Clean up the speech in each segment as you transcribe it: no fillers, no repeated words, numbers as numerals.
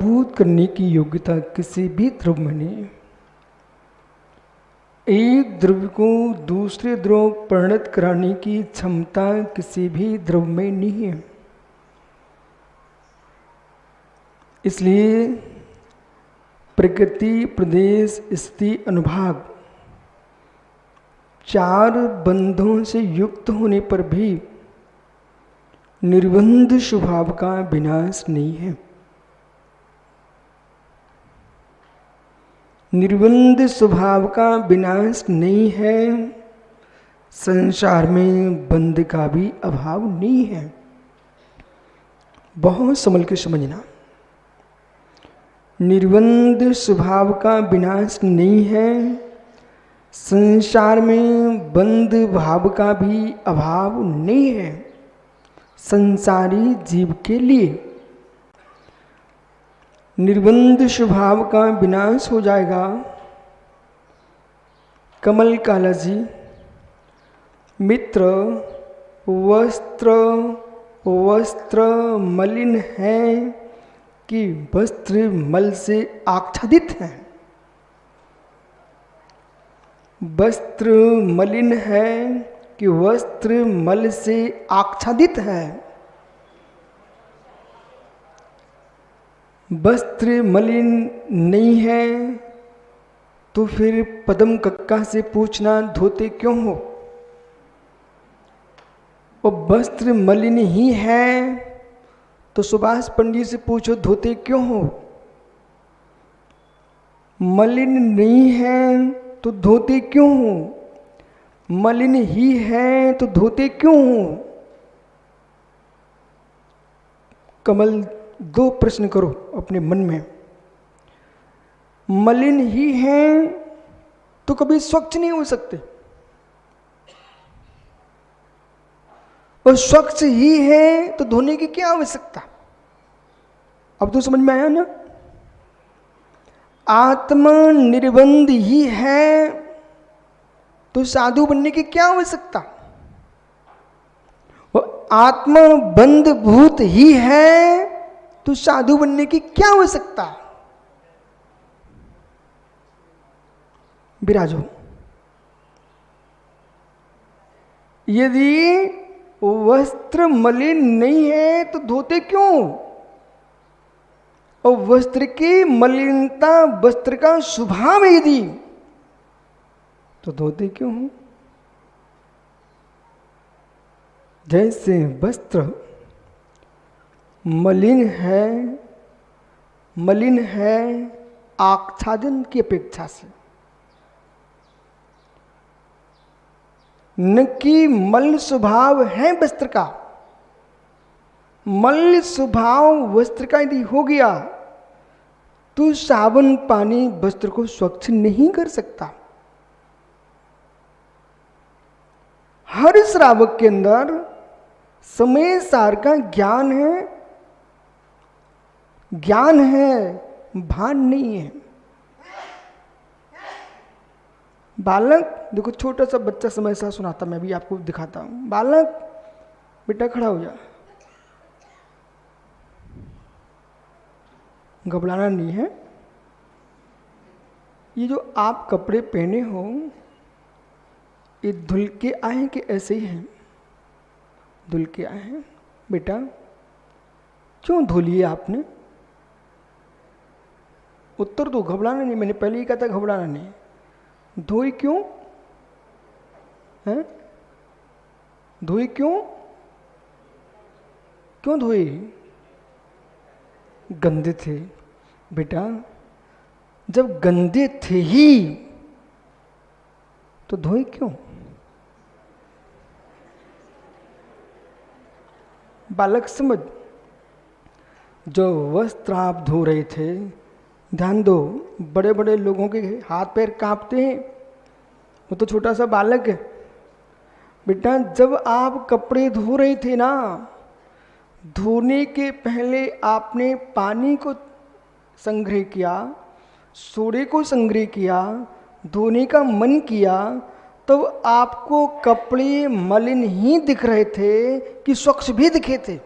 भूत करने की योग्यता किसी भी द्रव्य में नहीं है। एक द्रव्य को दूसरे द्रव्य परिणत कराने की क्षमता किसी भी द्रव्य में नहीं है। इसलिए प्रकृति, प्रदेश, स्थिति, अनुभाग चार बंधों से युक्त होने पर भी निर्बंध स्वभाव का विनाश नहीं है। निर्बंध स्वभाव का विनाश नहीं है। संसार में बंध का भी अभाव नहीं है। बहुत संभल के समझना, निर्बंध स्वभाव का विनाश नहीं है। संसार में बंध भाव का भी अभाव नहीं है। संसारी जीव के लिए निर्बंध स्वभाव का विनाश हो जाएगा। कमल काला जी, मित्र वस्त्र मलिन है कि वस्त्र मल से आच्छादित है। वस्त्र मलिन है कि वस्त्र मल से आच्छादित है। वस्त्र मलिन नहीं है तो फिर पदम कक्का से पूछना धोते क्यों हो। और वस्त्र मलिन ही है तो सुभाष पंडित से पूछो धोते क्यों हो। मलिन नहीं है तो धोते क्यों हो। मलिन ही है तो धोते क्यों हो। कमल, दो प्रश्न करो अपने मन में। मलिन ही हैं तो कभी स्वच्छ नहीं हो सकते, और स्वच्छ ही है तो धोने की क्या आवश्यकता। अब तो समझ में आया ना। आत्मा निर्बंध ही है तो साधु बनने की क्या आवश्यकता। और आत्मा बंध भूत ही है तो साधु बनने की क्या आवश्यकता। विराजो, यदि वस्त्र मलिन नहीं है तो धोते क्यों। और वस्त्र की मलिनता वस्त्र का स्वभाव है यदि, तो धोते क्यों हो। जैसे वस्त्र मलिन है आच्छादन की अपेक्षा से, न कि मल स्वभाव है वस्त्र का। मल स्वभाव वस्त्र का यदि हो गया तो साबुन पानी वस्त्र को स्वच्छ नहीं कर सकता। हर श्रावक के अंदर समय सार का ज्ञान है, भान नहीं है। बालक, देखो छोटा सा बच्चा समय सार सुनाता, मैं भी आपको दिखाता हूं। बालक बेटा खड़ा हो जा, घबराना नहीं है। ये जो आप कपड़े पहने हो ये धुल के आए कि ऐसे ही हैं। धुल के आए हैं। बेटा क्यों धो लिए आपने। उत्तर दो, घबराना नहीं। मैंने पहले ही कहा था घबराना नहीं। धोई क्यों है। धोई क्यों धोई। गंदे थे। बेटा जब गंदे थे ही तो धोए क्यों। बालक समझ, जो वस्त्र आप धो रहे थे, ध्यान दो, बड़े बड़े लोगों के हाथ पैर कांपते हैं, वो तो छोटा सा बालक है। बेटा जब आप कपड़े धो रहे थे ना, धोने के पहले आपने पानी को संग्रह किया, सोडे को संग्रह किया, धोने का मन किया, तो आपको कपड़े मलिन ही दिख रहे थे कि स्वच्छ भी दिखे थे।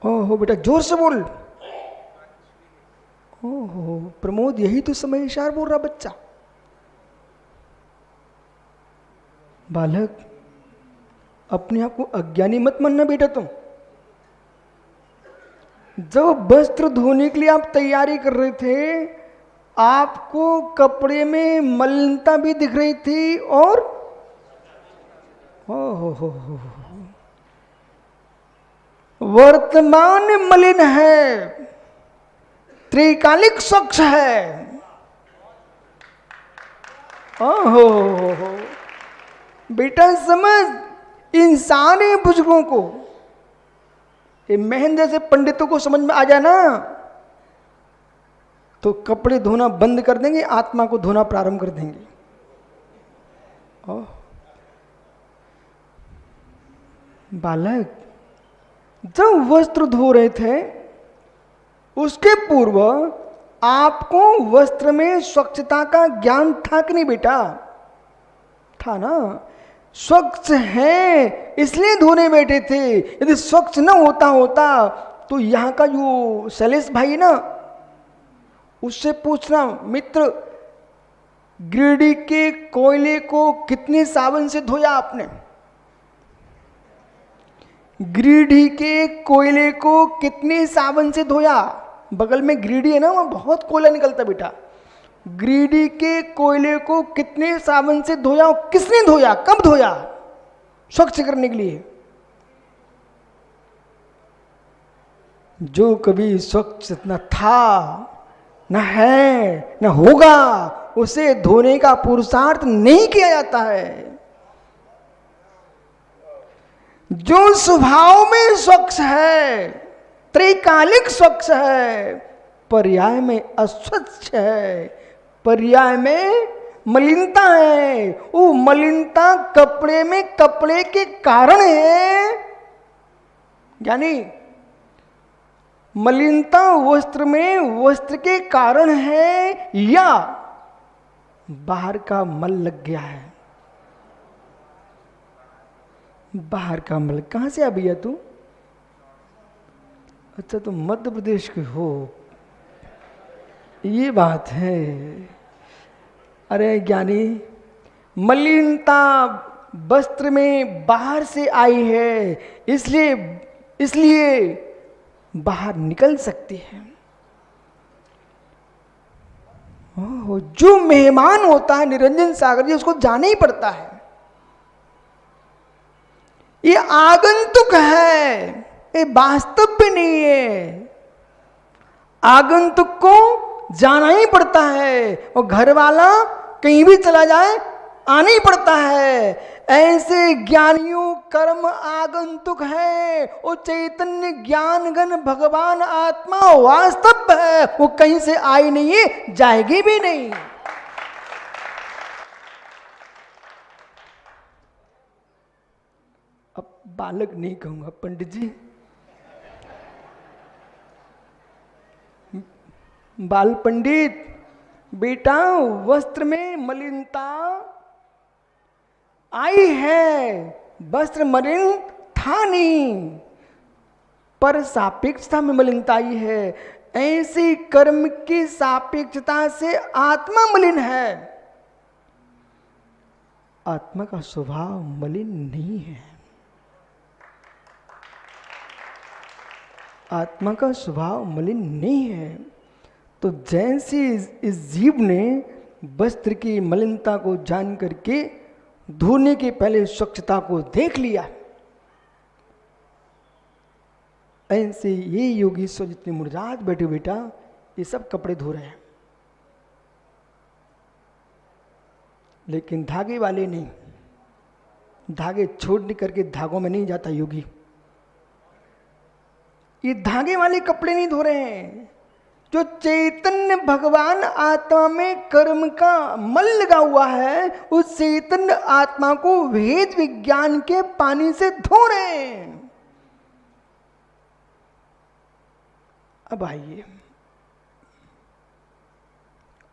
ओहो बेटा जोर से बोल। ओहो प्रमोद, यही तो समय इशार बोल रहा बच्चा। बालक, अपने आप को अज्ञानी मत मानना बेटा तुम। जब वस्त्र धोने के लिए आप तैयारी कर रहे थे, आपको कपड़े में मलिनता भी दिख रही थी और हो वर्तमान मलिन है, त्रिकालिक स्वच्छ है। ओहो बेटा समझ, इन सारे बुजुर्गों को, ये महेंद्र जैसे पंडितों को समझ में आ जाए ना, तो कपड़े धोना बंद कर देंगे, आत्मा को धोना प्रारंभ कर देंगे। बालक, जब वस्त्र धो रहे थे उसके पूर्व आपको वस्त्र में स्वच्छता का ज्ञान था कि नहीं बेटा? था ना। स्वच्छ है इसलिए धोने बैठे थे। यदि स्वच्छ न होता तो यहाँ का जो शैलेश भाई ना, उससे पूछना, मित्र गिरिडीह के कोयले को कितने साबुन से धोया आपने? गिरिडीह के कोयले को कितने साबुन से धोया? बगल में गिरिडीह है ना, वहां बहुत कोयला निकलता बेटा। गिरिडीह के कोयले को कितने साबुन से धोया? किसने धोया? कब धोया? स्वच्छ करने के लिए। जो कभी स्वच्छ न था, न है, न होगा, उसे धोने का पुरुषार्थ नहीं किया जाता है। जो स्वभाव में स्वच्छ है, त्रिकालिक स्वच्छ है, पर्याय में अस्वच्छ है, पर्याय में मलिनता है। वो मलिनता कपड़े में कपड़े के कारण है, यानी मलिनता वस्त्र में वस्त्र के कारण है, या बाहर का मल लग गया है। बाहर का मल कहां से आ भैया तू? अच्छा तुम मध्य प्रदेश के हो, ये बात है। अरे ज्ञानी, मलिनता वस्त्र में बाहर से आई है, इसलिए बाहर निकल सकती है। ओह, जो मेहमान होता है निरंजन सागर जी, उसको जाना ही पड़ता है। ये आगंतुक है, ये वास्तव भी नहीं है। आगंतुक को जाना ही पड़ता है, और घर वाला कहीं भी चला जाए आना ही पड़ता है। ऐसे ज्ञानियों कर्म आगंतुक है, वो चैतन्य ज्ञान घन भगवान आत्मा वास्तव है, वो कहीं से आई नहीं है, जाएगी भी नहीं। अब बालक नहीं कहूंगा, पंडित जी, बाल पंडित, बेटा वस्त्र में मलिनता आई है, वस्त्र मलिन था नहीं, पर सापेक्षता में मलिनता आई है। ऐसी कर्म की सापेक्षता से आत्मा मलिन है। आत्मा का स्वभाव मलिन नहीं है। आत्मा का स्वभाव मलिन नहीं है। तो जैसे इस जीव ने वस्त्र की मलिनता को जान करके धोने के पहले स्वच्छता को देख लिया, ऐसे ये योगी स्व जितने मुर्जात बैठे बेटा, ये सब कपड़े धो रहे हैं, लेकिन धागे वाले नहीं। धागे छोड़ करके धागों में नहीं जाता योगी। ये धागे वाले कपड़े नहीं धो रहे हैं। जो चैतन्य भगवान आत्मा में कर्म का मल लगा हुआ है, उस चैतन्य आत्मा को वेद विज्ञान के पानी से धो रहे हैं। अब आइए,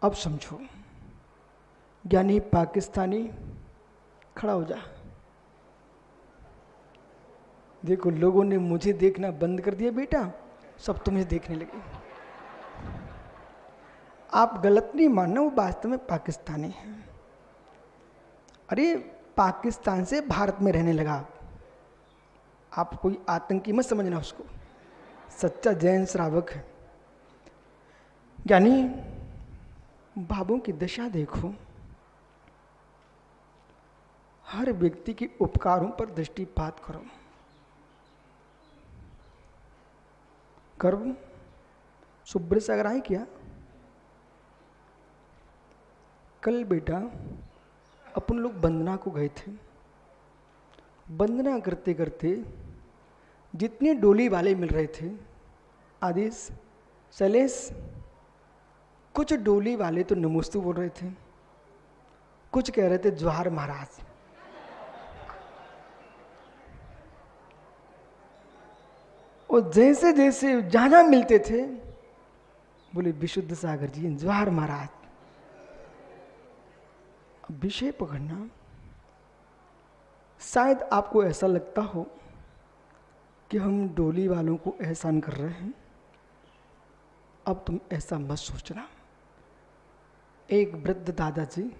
अब समझो। ज्ञानी पाकिस्तानी, खड़ा हो जा। देखो लोगों ने मुझे देखना बंद कर दिया बेटा, सब तुम्हें देखने लगे। आप गलत नहीं मानना, वो वास्तव में पाकिस्तानी है। अरे पाकिस्तान से भारत में रहने लगा, आप कोई आतंकी मत समझना उसको, सच्चा जैन श्रावक है। यानी भावों की दशा देखो, हर व्यक्ति के उपकारों पर दृष्टिपात करो। करो सुब्र सागर आए क्या? कल बेटा अपन लोग वंदना को गए थे। वंदना करते करते जितने डोली वाले मिल रहे थे, आदेश, शैलेश, कुछ डोली वाले तो नमोस्तु बोल रहे थे, कुछ कह रहे थे जोहार महाराज। और जैसे जैसे जहाँ मिलते थे बोले विशुद्ध सागर जी जोहार महाराज। विषय पकड़ना, शायद आपको ऐसा लगता हो कि हम डोली वालों को एहसान कर रहे हैं। अब तुम ऐसा मत सोचना। एक वृद्ध दादाजी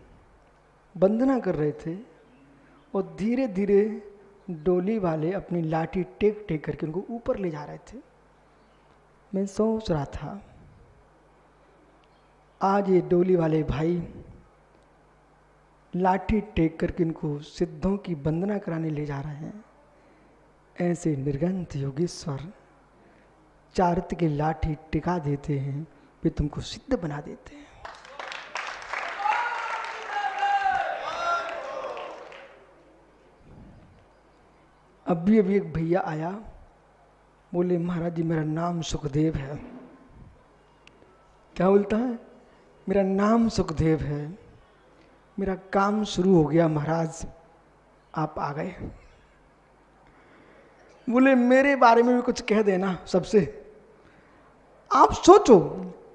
वंदना कर रहे थे और धीरे धीरे डोली वाले अपनी लाठी टेक टेक करके उनको ऊपर ले जा रहे थे। मैं सोच रहा था आज ये डोली वाले भाई लाठी टेक करके इनको सिद्धों की वंदना कराने ले जा रहे हैं। ऐसे निर्गंत योगेश्वर चारित्र की लाठी टिका देते हैं, वे तुमको सिद्ध बना देते हैं। अभी अभी एक भैया आया, बोले महाराज जी मेरा नाम सुखदेव है। क्या बोलता है? मेरा नाम सुखदेव है, मेरा काम शुरू हो गया महाराज, आप आ गए। बोले मेरे बारे में भी कुछ कह देना सबसे। आप सोचो,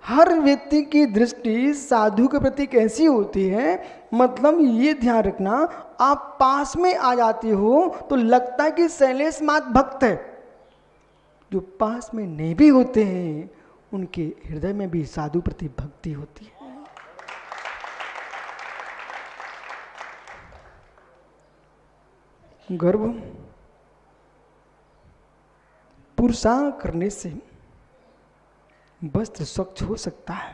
हर व्यक्ति की दृष्टि साधु के प्रति कैसी होती है। मतलब ये ध्यान रखना, आप पास में आ जाते हो तो लगता है कि शैलेश मात भक्त है। जो पास में नहीं भी होते हैं उनके हृदय में भी साधु प्रति भक्ति होती है। गर्व पुरुषार्थ करने से वस्त्र स्वच्छ हो सकता है।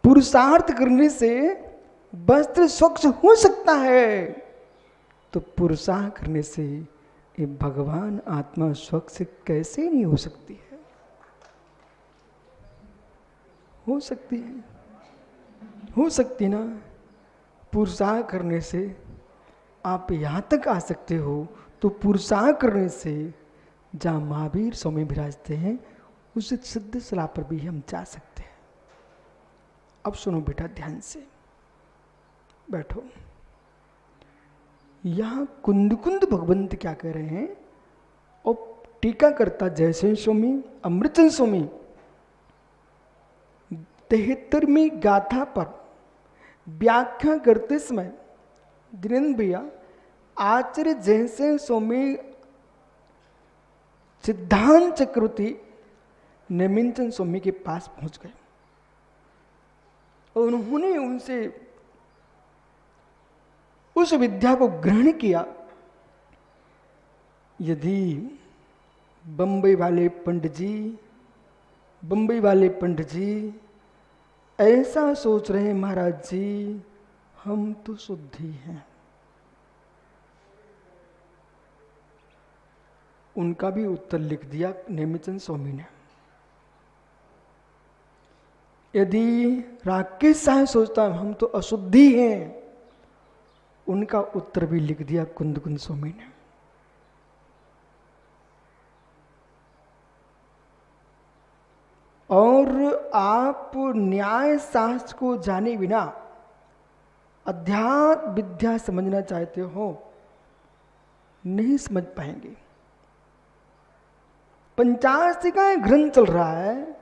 पुरुषार्थ करने से वस्त्र स्वच्छ हो सकता है, तो पुरुषार्थ करने से ये भगवान आत्मा स्वच्छ कैसे नहीं हो सकती है? हो सकती है, हो सकती ना। पुरुषार्थ करने से आप यहाँ तक आ सकते हो, तो पुरुषार्थ करने से जहाँ महावीर स्वामी विराजते हैं उस सिद्ध सलाह पर भी हम जा सकते हैं। अब सुनो बेटा ध्यान से, बैठो। यहाँ कुंद कुंद भगवंत क्या कह रहे हैं, और टीका करता जयसेन स्वामी, अमृतचंद स्वामी 73वीं गाथा पर व्याख्या करते समय दिनेंद्र भैया आचार्य जयसेन स्वामी सिद्धांत चक्रवर्ती नेमिंचंद स्वामी के पास पहुंच गए और उन्होंने उनसे उस विद्या को ग्रहण किया। यदि बंबई वाले पंडित जी ऐसा सोच रहे हैं महाराज जी हम तो शुद्ध ही हैं, उनका भी उत्तर लिख दिया नेमिचंद स्वामी ने। यदि राकेश साहब सोचता हम तो अशुद्धि हैं, उनका उत्तर भी लिख दिया कुंद कुंद स्वामी ने। और आप न्याय शास्त्र को जाने बिना अध्यात्म विद्या समझना चाहते हो, नहीं समझ पाएंगे। पंचाशती का ग्रंथ चल रहा है,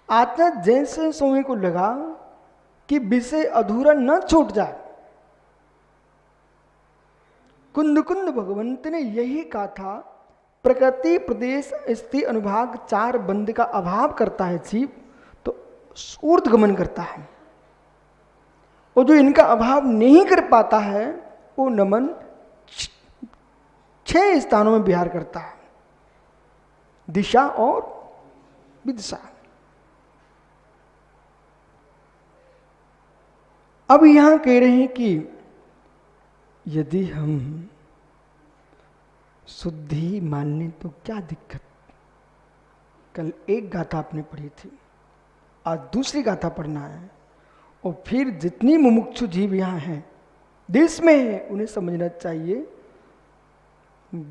आत्मा जैसे स्वामी को लगा कि विषय अधूरा न छूट जाए, कुंद कुंद भगवंत ने यही कहा था, प्रकृति प्रदेश स्थिति अनुभाग 4 बंद का अभाव करता है जीव तो ऊर्ध्वगमन करता है, और जो इनका अभाव नहीं कर पाता है वो नमन 6 स्थानों में विहार करता है, दिशा और विदिशा। अब यहां कह रहे हैं कि यदि हम शुद्धि मान लें तो क्या दिक्कत। कल एक गाथा आपने पढ़ी थी, आज दूसरी गाथा पढ़ना है, और फिर जितनी मुमुक्षु जीव यहाँ हैं देश में है उन्हें समझना चाहिए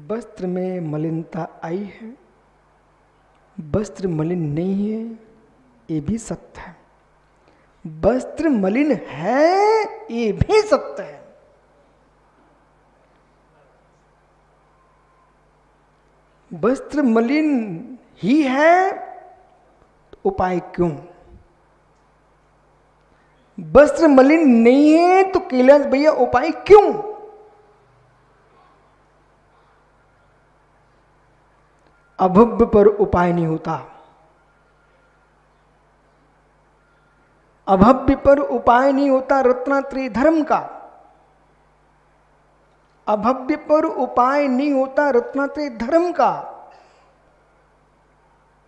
वस्त्र में मलिनता आई है, वस्त्र मलिन नहीं है ये भी सत्य है, वस्त्र मलिन है ये भी सत्य है। वस्त्र मलिन ही है तो उपाय क्यों? वस्त्र मलिन नहीं है तो कैलाश भैया उपाय क्यों? अभव्य पर उपाय नहीं होता, अभव्य पर उपाय नहीं होता रत्नात्रय धर्म का, अभव्य पर उपाय नहीं होता रत्नात्रय धर्म का।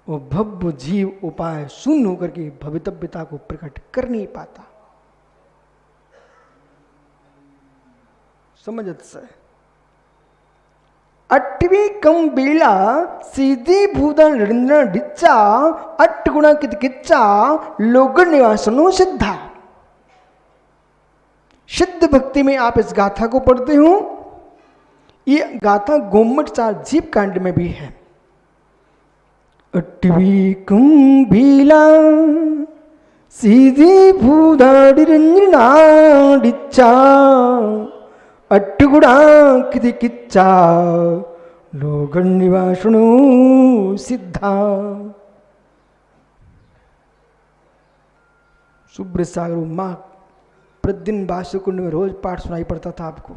वो भव्य जीव उपाय शून्य होकर के भवितव्यता को प्रकट कर नहीं पाता। समझत से अट्टवी कम बेला सीधी भूदन ऋण डिच्चा अट्ट गुणा कित किच्चा लोग निवासनो सिद्धा। सिद्ध भक्ति में आप इस गाथा को पढ़ते हो, ये गाथा गोमट 4 जीव कांड में भी है। अट्टवी कम बेला सीधी भूदाड़ी रंजना डिच्चा अट्टुगुड़ा किति किच्चा लोगन निवासनो सिद्धा। सुब्रत सागर माँ प्रतिदिन बासुकुंड में रोज पाठ सुनाई पड़ता था आपको,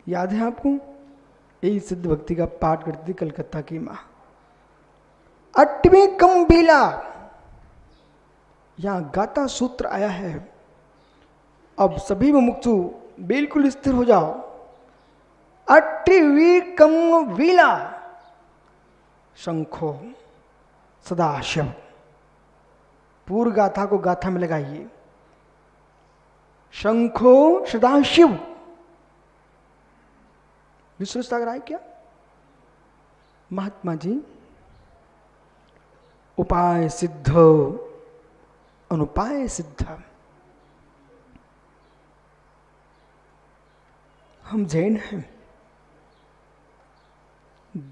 याद है आपको? यही सिद्ध भक्ति का पाठ करती थी कलकत्ता की माँ। अट्टवी कम बीला, यहां गाता सूत्र आया है। अब सभी मुमुक्षु बिल्कुल स्थिर हो जाओ। अट्टवी कम वीला, शंखो सदाशिव। पूर्व गाथा को गाथा में लगाइए, शंखो सदाशिव। विश्व सागर आए क्या? महात्मा जी, उपाय सिद्ध अनुपाय सिद्ध। हम जैन हैं,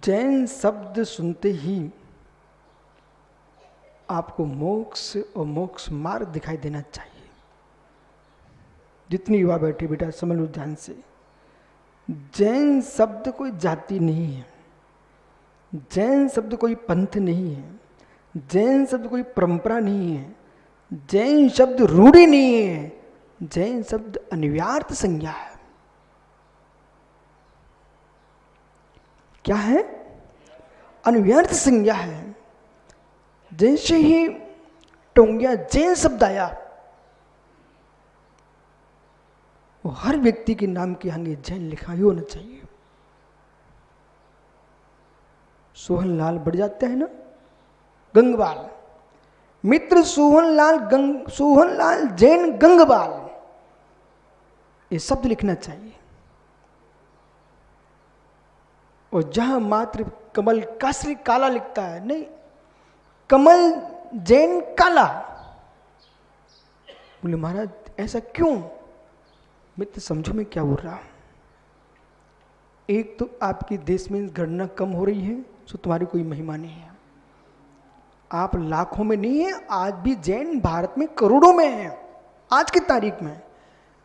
जैन शब्द सुनते ही आपको मोक्ष और मोक्ष मार्ग दिखाई देना चाहिए। जितनी युवा बैठे बेटा समझ लो ध्यान से, जैन शब्द कोई जाति नहीं है, जैन शब्द कोई पंथ नहीं है, जैन शब्द कोई परंपरा नहीं है, जैन शब्द रूढ़ी नहीं है, जैन शब्द अनिवार्य संज्ञा है। क्या है? अनिवार्य संज्ञा है। जैसे ही टोंगिया जैन शब्द आया, वो हर व्यक्ति के नाम के आगे जैन लिखा ही होना चाहिए। सोहनलाल बढ़ जाते हैं ना, गंगवाल, मित्र सोहनलाल जैन गंगवाल, ये शब्द लिखना चाहिए। और जहां मात्र कमल कासरी काला लिखता है, नहीं, कमल जैन काला। बोले महाराज ऐसा क्यों? मित्र समझो मैं क्या बोल रहा हूं। एक तो आपके देश में गणना कम हो रही है, सो तुम्हारी कोई महिमा नहीं है। आप लाखों में नहीं है, आज भी जैन भारत में करोड़ों में है आज की तारीख में,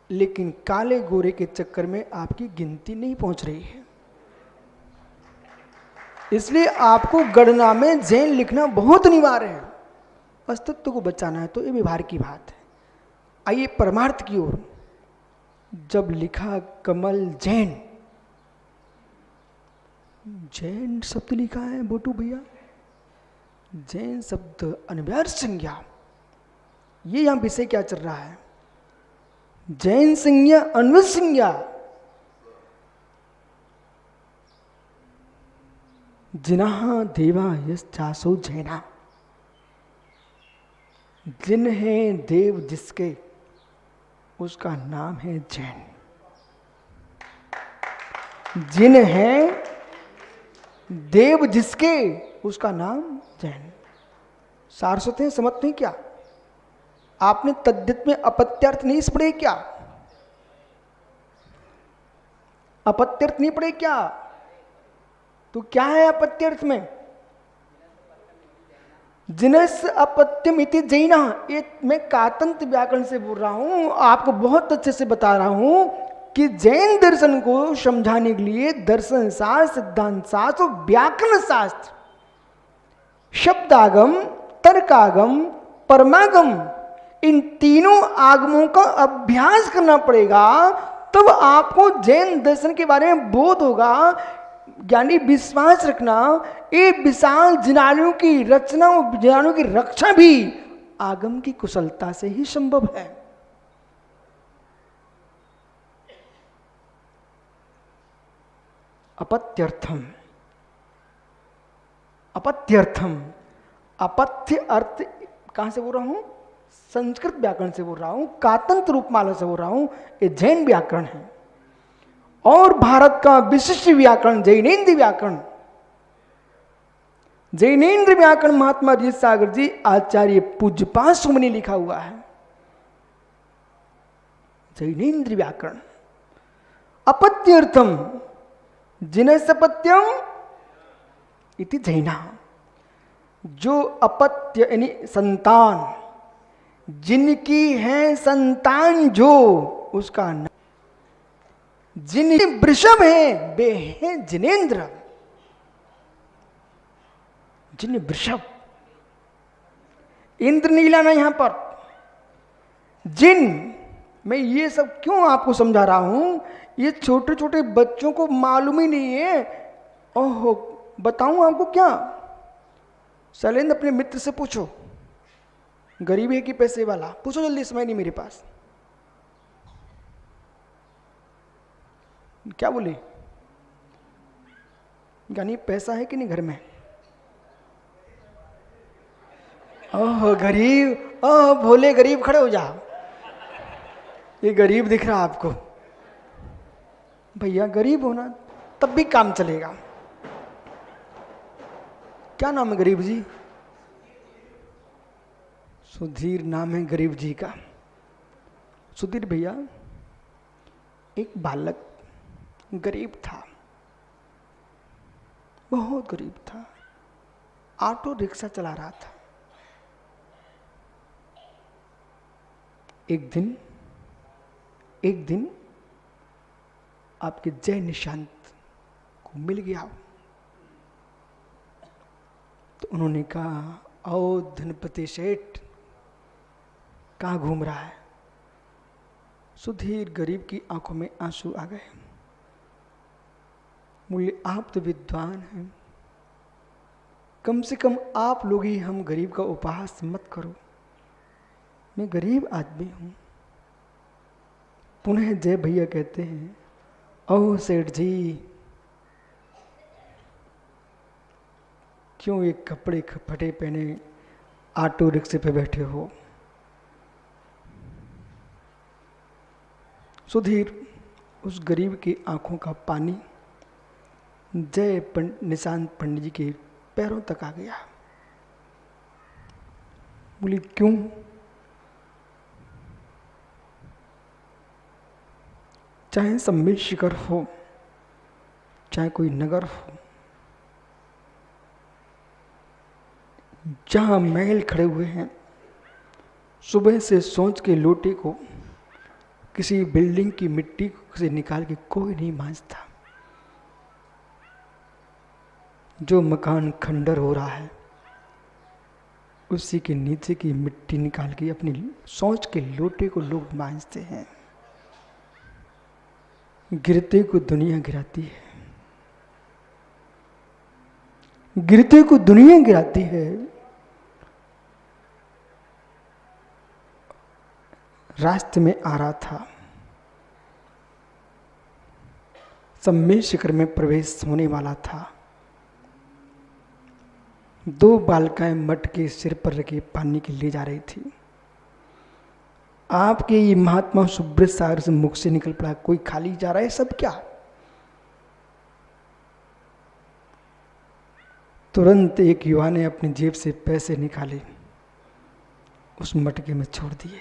लेकिन काले गोरे के चक्कर में आपकी गिनती नहीं पहुंच रही है। इसलिए आपको गणना में जैन लिखना बहुत अनिवार्य है। अस्तित्व को बचाना है तो ये व्यवहार की बात है। आइए परमार्थ की ओर। जब लिखा कमल जैन, जैन शब्द लिखा है बोटू भैया, जैन शब्द अनव्यर्थ संज्ञा, ये यहां विषय क्या चल रहा है? जैन संज्ञा अनव्यर्थ संज्ञा। जिन्हा देवा यश्चासो जैना, जिन्हें देव जिसके उसका नाम है जैन। जिन्हें देव जिसके उसका नाम जैन। सारस्वत हैं, समझते हैं क्या? आपने तद्धित में अपत्यर्थ नहीं पढ़े क्या? अपत्यर्थ नहीं पढ़े क्या? तो क्या है अपत्यर्थ में? जिनस अपत्यम इति जैना। ये मैं कातंत व्याकरण से बोल रहा हूं, आपको बहुत अच्छे से बता रहा हूं कि जैन दर्शन को समझाने के लिए दर्शन शास्त्र, सिद्धांत शास्त्र और व्याकरण शास्त्र, शब्दागम, तर्कागम, परमागम, इन तीनों आगमों का अभ्यास करना पड़ेगा, तब आपको जैन दर्शन के बारे में बोध होगा। यानी विश्वास रखना, ये विशाल जिनालयों की रचना और जिनालयों की रक्षा भी आगम की कुशलता से ही संभव है। अपत्यर्थम, अपत्यर्थम, अपथ्य अर्थ कहां से बोल रहा हूं? संस्कृत व्याकरण से बोल रहा हूं, कातंत्र रूपमाला से बोल रहा हूं। ये जैन व्याकरण है और भारत का विशिष्ट व्याकरण जैनेन्द्र व्याकरण। जैनेन्द्र व्याकरण महात्मा जी सागर जी आचार्य पूज्यपाद सुमनि लिखा हुआ है। जैनेन्द्र व्याकरण। अपत्यर्थम जिनसपत्यम इति जैना। जो अपत्य यानी संतान, जिनकी है संतान, जो उसका नाम, जिनके वृषभ है वे हैं जिनेन्द्र। जिन वृषभ, इंद्र नहीं लाना यहां पर। जिन, मैं ये सब क्यों आपको समझा रहा हूं? ये छोटे छोटे बच्चों को मालूम ही नहीं है। ओहो, बताऊं आपको क्या? शैलेंद्र अपने मित्र से पूछो, गरीब है कि पैसे वाला? पूछो जल्दी, समय नहीं मेरे पास। क्या बोले? यानी पैसा है कि नहीं घर में? ओह गरीब, ओह भोले गरीब, खड़े हो जाओ। ये गरीब दिख रहा आपको? भैया गरीब होना तब भी काम चलेगा। क्या नाम है गरीब जी? सुधीर नाम है गरीब जी का। सुधीर भैया एक बालक गरीब था, बहुत गरीब था, ऑटो रिक्शा चला रहा था। एक दिन आपके जय निशांत को मिल गया। तो उन्होंने कहा, ओ धनपति सेठ, कहाँ घूम रहा है? सुधीर गरीब की आंखों में आंसू आ गए। बोले, आप तो विद्वान हैं, कम से कम आप लोग ही हम गरीब का उपहास मत करो। मैं गरीब आदमी हूं। पुनः जय भैया कहते हैं, ओ सेठ जी, क्यों ये कपड़े फटे पहने ऑटो रिक्शे पे बैठे हो? सुधीर उस गरीब की आंखों का पानी जय निशांत पंडित जी के पैरों तक आ गया। बोली, क्यों? चाहे सम्मिल शिखर हो, चाहे कोई नगर हो, जहां महल खड़े हुए हैं, सुबह से सोच के लोटे को किसी बिल्डिंग की मिट्टी से निकाल के कोई नहीं मांजता। जो मकान खंडर हो रहा है, उसी के नीचे की मिट्टी निकाल के अपनी सोच के लोटे को लोग मांजते हैं। गिरते को दुनिया गिराती है, गिरते को दुनिया गिराती है। रास्ते में आ रहा था, सम्मेद शिखर में प्रवेश होने वाला था। दो बालिकाएं मट के सिर पर रखे पानी के ले जा रही थी। आपके ये महात्मा सुब्रत सागर से मुख से निकल पड़ा, कोई खाली जा रहा है, सब क्या? तुरंत एक युवा ने अपनी जेब से पैसे निकाले, उस मटके में छोड़ दिए।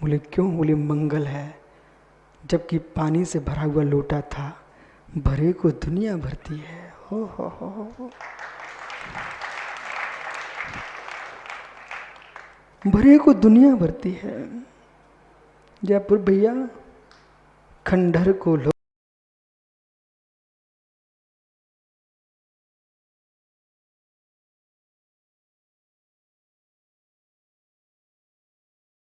बोले क्यों? बोले मंगल है। जबकि पानी से भरा हुआ लोटा था, भरे को दुनिया भरती है। हो। भरे को दुनिया भरती है। जयपुर भैया, खंडहर को लो